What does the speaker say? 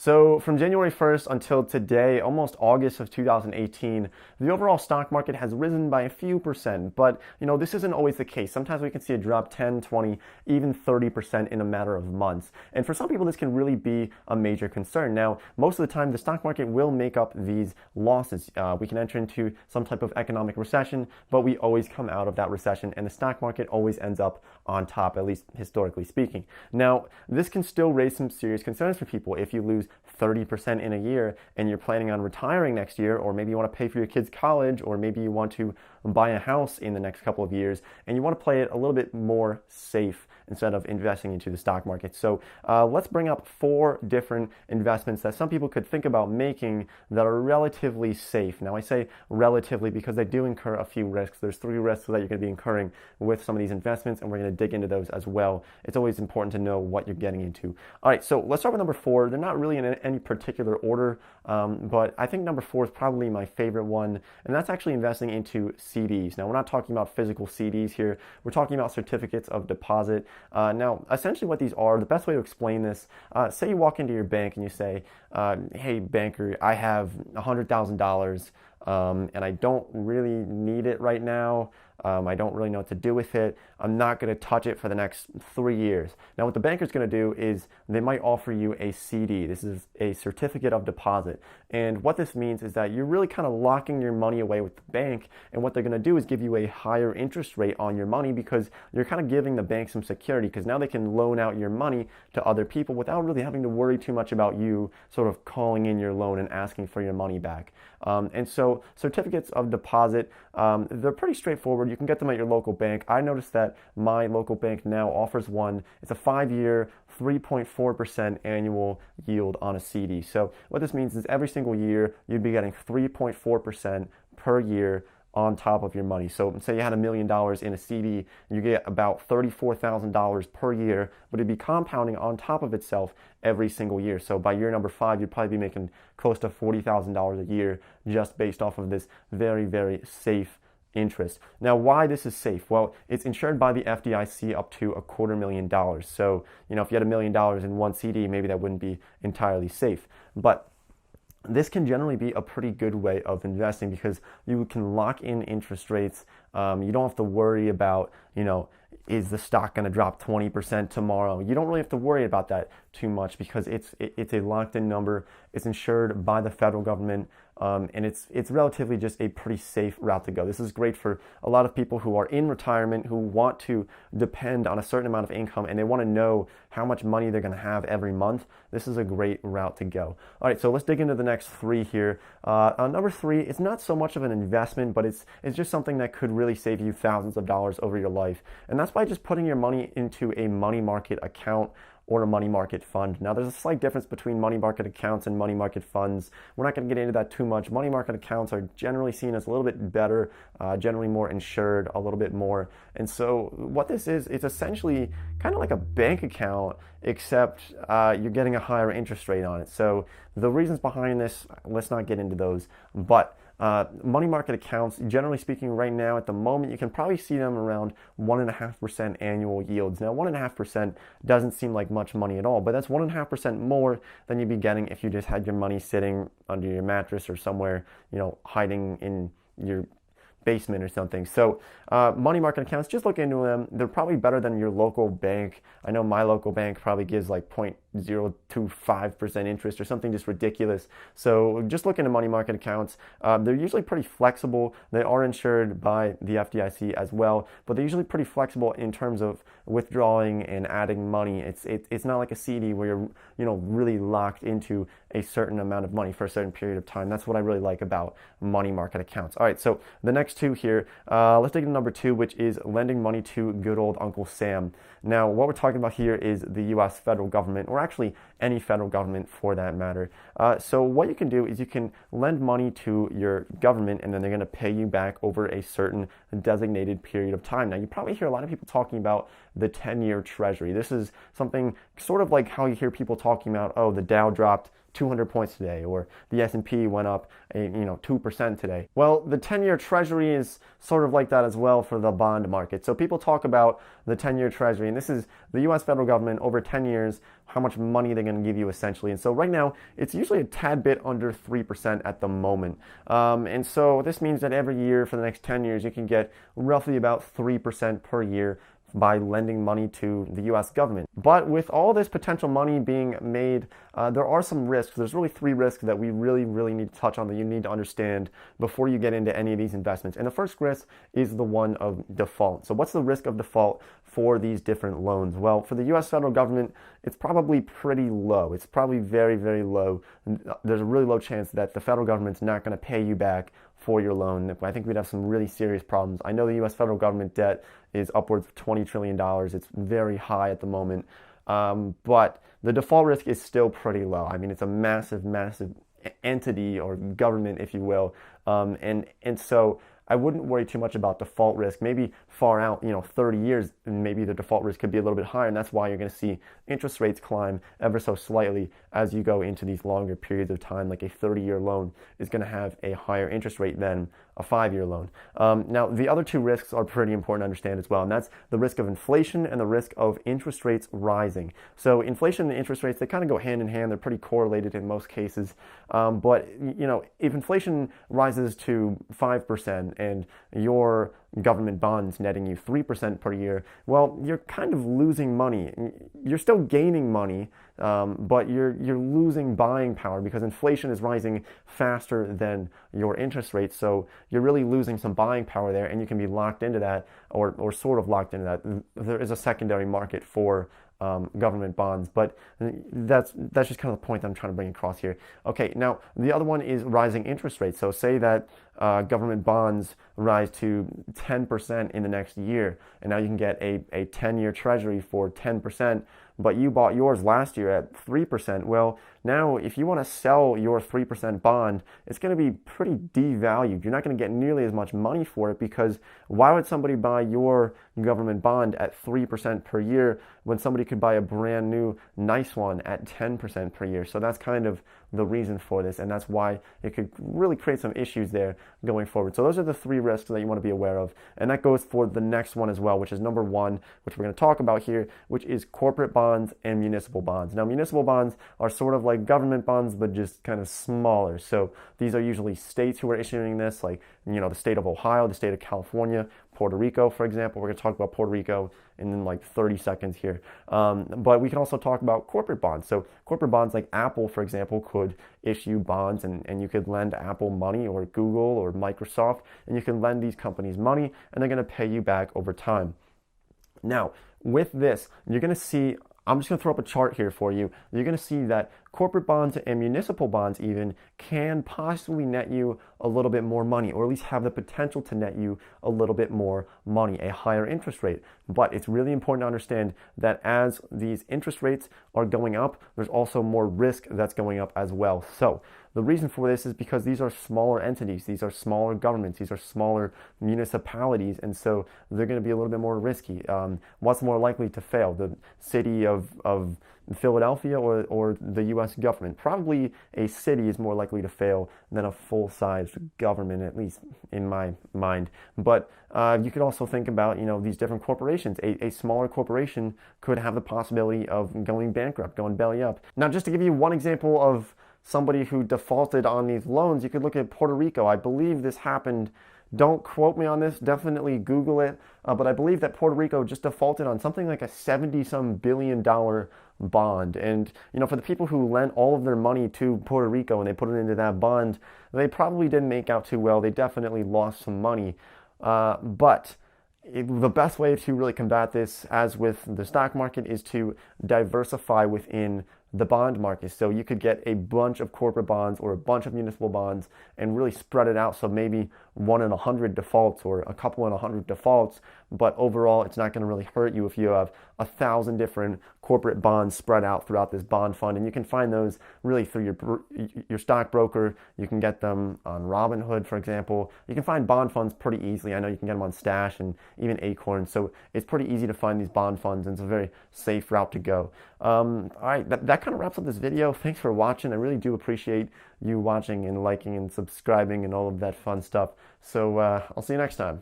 So from January 1st until today, almost August of 2018, the overall stock market has risen by a few percent. But, this isn't always the case. Sometimes we can see it drop 10, 20, even 30% in a matter of months. And for some people, this can really be a major concern. Now, most of the time, the stock market will make up these losses. We can enter into some type of economic recession, but we always come out of that recession, and the stock market always ends up on top, at least historically speaking. Now, this can still raise some serious concerns for people if you lose 30% in a year and you're planning on retiring next year, or maybe you want to pay for your kids' college, or maybe you want to buy a house in the next couple of years and you want to play it a little bit more safe instead of investing into the stock market. So let's bring up 4 different investments that some people could think about making that are relatively safe. Now I say relatively because they do incur a few risks. There's 3 risks that you're going to be incurring with some of these investments, and we're going to dig into those as well. It's always important to know what you're getting into. All right, so let's start with number 4. They're not really in any particular order, but I think number 4 is probably my favorite one, and that's actually investing into CDs. Now we're not talking about physical CDs here. We're talking about certificates of deposit. Now, essentially what these are, the best way to explain this, say you walk into your bank and you say, hey banker, I have $100,000 and I don't really need it right now. I don't really know what to do with it. I'm not going to touch it for the next 3 years. Now, what the banker's going to do is they might offer you a CD. This is a certificate of deposit. And what this means is that you're really kind of locking your money away with the bank. And what they're going to do is give you a higher interest rate on your money, because you're kind of giving the bank some security, because now they can loan out your money to other people without really having to worry too much about you sort of calling in your loan and asking for your money back. And so certificates of deposit, they're pretty straightforward. You can get them at your local bank. I noticed that my local bank now offers one. It's a 5-year, 3.4% annual yield on a CD. So what this means is every single year you'd be getting 3.4% per year on top of your money. So say you had $1 million in a CD, you get about $34,000 per year, but it'd be compounding on top of itself every single year. So by year number 5, you'd probably be making close to $40,000 a year just based off of this very, very safe interest. Now, why this is safe? Well, it's insured by the FDIC up to $250,000. So, if you had $1 million in one CD, maybe that wouldn't be entirely safe. But this can generally be a pretty good way of investing, because you can lock in interest rates. You don't have to worry about, is the stock going to drop 20% tomorrow? You don't really have to worry about that too much, because it's a locked in number. It's insured by the federal government. And it's relatively just a pretty safe route to go. This is great for a lot of people who are in retirement, who want to depend on a certain amount of income, and they want to know how much money they're going to have every month. This is a great route to go. All right, so let's dig into the next 3 here. Number 3, it's not so much of an investment, but it's just something that could really save you thousands of dollars over your life. And that's by just putting your money into a money market account or a money market fund. Now, there's a slight difference between money market accounts and money market funds. We're not going to get into that too much. Money market accounts are generally seen as a little bit better, generally more insured, a little bit more. And so what this is, it's essentially kind of like a bank account, except you're getting a higher interest rate on it. So the reasons behind this, let's not get into those. But money market accounts, generally speaking, right now at the moment, you can probably see them around 1.5% annual yields. Now, 1.5% doesn't seem like much money at all, but that's 1.5% more than you'd be getting if you just had your money sitting under your mattress or somewhere, hiding in your basement or something. So money market accounts, just look into them. They're probably better than your local bank. I know my local bank probably gives like 0.025% interest or something just ridiculous. So just look into money market accounts. They're usually pretty flexible. They are insured by the FDIC as well, but they're usually pretty flexible in terms of withdrawing and adding money. It's not like a CD where you're really locked into a certain amount of money for a certain period of time. That's what I really like about money market accounts. All right, so the next 2 here, let's take number 2, which is lending money to good old Uncle Sam. Now, what we're talking about here is the U.S. federal government, or actually any federal government for that matter. So what you can do is you can lend money to your government, and then they're going to pay you back over a certain designated period of time. Now, you probably hear a lot of people talking about the 10-year treasury. This is something sort of like how you hear people talking about, oh, the Dow dropped 200 points today, or the S&P went up 2% today. Well, the 10-year Treasury is sort of like that as well for the bond market. So people talk about the 10-year Treasury, and this is the U.S. federal government over 10 years, how much money they're going to give you essentially. And so right now, it's usually a tad bit under 3% at the moment. And so this means that every year for the next 10 years, you can get roughly about 3% per year by lending money to the U.S. government. But with all this potential money being made, there are some risks. There's really three risks that we really, really need to touch on, that you need to understand before you get into any of these investments. And the first risk is the one of default. So what's the risk of default for these different loans? Well, for the U.S. federal government, it's probably pretty low. It's probably very, very low. There's a really low chance that the federal government's not going to pay you back for your loan. I think we'd have some really serious problems. I know the U.S. federal government debt is upwards of $20 trillion. It's very high at the moment. But the default risk is still pretty low. I mean, it's a massive, massive entity or government, if you will. And so I wouldn't worry too much about default risk. Maybe far out, 30 years, maybe the default risk could be a little bit higher, and that's why you're going to see interest rates climb ever so slightly as you go into these longer periods of time. Like a 30-year loan is going to have a higher interest rate than a 5-year loan. Now, the other two risks are pretty important to understand as well, and that's the risk of inflation and the risk of interest rates rising. So inflation and interest rates, they kind of go hand in hand. They're pretty correlated in most cases. But if inflation rises to 5% and your government bonds netting you 3% per year, well, you're kind of losing money. You're still gaining money, but you're losing buying power because inflation is rising faster than your interest rate. So you're really losing some buying power there, and you can be locked into that, or sort of locked into that. There is a secondary market for government bonds, but that's just kind of the point that I'm trying to bring across here. Okay, now the other one is rising interest rates. So say that government bonds rise to 10% in the next year, and now you can get a 10-year Treasury for 10%, but you bought yours last year at 3%. Well, now if you want to sell your 3% bond, it's going to be pretty devalued. You're not going to get nearly as much money for it, because why would somebody buy your government bond at 3% per year when somebody could buy a brand new nice one at 10% per year? So that's kind of the reason for this, and that's why it could really create some issues there going forward. So those are the three risks that you want to be aware of, and that goes for the next one as well, which is number one, which we're going to talk about here, which is corporate bonds and municipal bonds. Now, municipal bonds are sort of like government bonds, but just kind of smaller. So these are usually states who are issuing this, like the state of Ohio, the state of California, Puerto Rico, for example. We're going to talk about Puerto Rico in like 30 seconds here. But we can also talk about corporate bonds. So corporate bonds like Apple, for example, could issue bonds, and you could lend Apple money, or Google or Microsoft, and you can lend these companies money, and they're going to pay you back over time. Now, with this, you're going to see, I'm just going to throw up a chart here for you. You're going to see that corporate bonds and municipal bonds even can possibly net you a little bit more money, or at least have the potential to net you a little bit more money, a higher interest rate. But it's really important to understand that as these interest rates are going up, there's also more risk that's going up as well. So the reason for this is because these are smaller entities, these are smaller governments, these are smaller municipalities, and so they're going to be a little bit more risky. What's more likely to fail, the city of Philadelphia or the U.S. government? Probably a city is more likely to fail than a full-sized government, at least in my mind. But you could also think about these different corporations. A smaller corporation could have the possibility of going bankrupt, going belly up. Now, just to give you one example of somebody who defaulted on these loans, you could look at Puerto Rico. I believe this happened. Don't quote me on this, definitely Google it. But I believe that Puerto Rico just defaulted on something like a $70-some billion bond. And, for the people who lent all of their money to Puerto Rico and they put it into that bond, they probably didn't make out too well. They definitely lost some money. But the best way to really combat this, as with the stock market, is to diversify within the bond market. So you could get a bunch of corporate bonds or a bunch of municipal bonds and really spread it out. So maybe 1 in 100 defaults or a couple in 100 defaults, but overall it's not going to really hurt you if you have 1,000 different corporate bonds spread out throughout this bond fund. And you can find those really through your stockbroker. You can get them on Robinhood, for example. You can find bond funds pretty easily. I know you can get them on Stash and even Acorn. So it's pretty easy to find these bond funds, and it's a very safe route to go. All right, that kind of wraps up this video. Thanks for watching. I really do appreciate you watching and liking and subscribing and all of that fun stuff. So I'll see you next time.